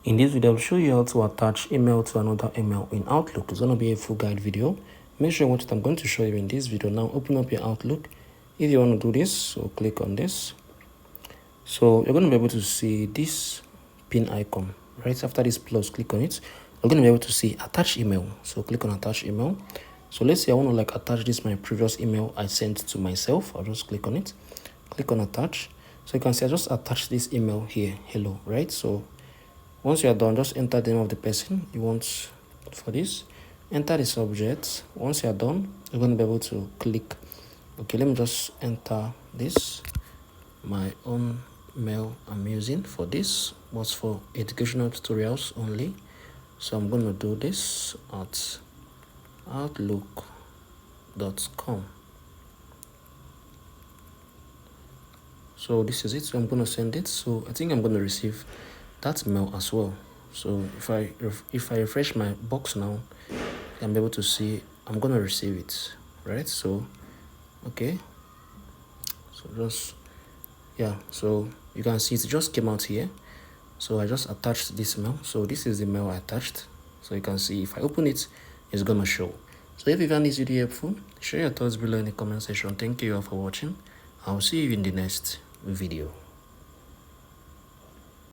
In this video, I'll show you how to attach email to another email in Outlook. It's going to be a full guide video. Make sure what I'm going to show you in this video. Now open up your Outlook. If you want to do this, so click on this. So you're going to be able to see this pin icon. Right after this plus, click on it. You're going to be able to see attach email. So click on attach email. So let's say I want to attach this my previous email I sent to myself. I'll just click on it. Click on attach. So you can see I just attached this email here. Hello, right? So once you are done, just enter the name of the person you want for this. Enter the subject. Once you are done, you're going to be able to click. Okay, let me just enter this. My own mail I'm using for this was for educational tutorials only. So I'm going to do this at outlook.com. So this is it. So I'm going to send it. So I think I'm going to receive that mail as well. So if I refresh my box now, I'm able to see I'm going to receive it, right? So okay, so just so you can see it just came out here. So I just attached this mail. So this is the mail I attached. So you can see if I open it, it's gonna show. So if you found this video helpful, share your thoughts below in the comment section. Thank you all for watching. I'll see you in the next video.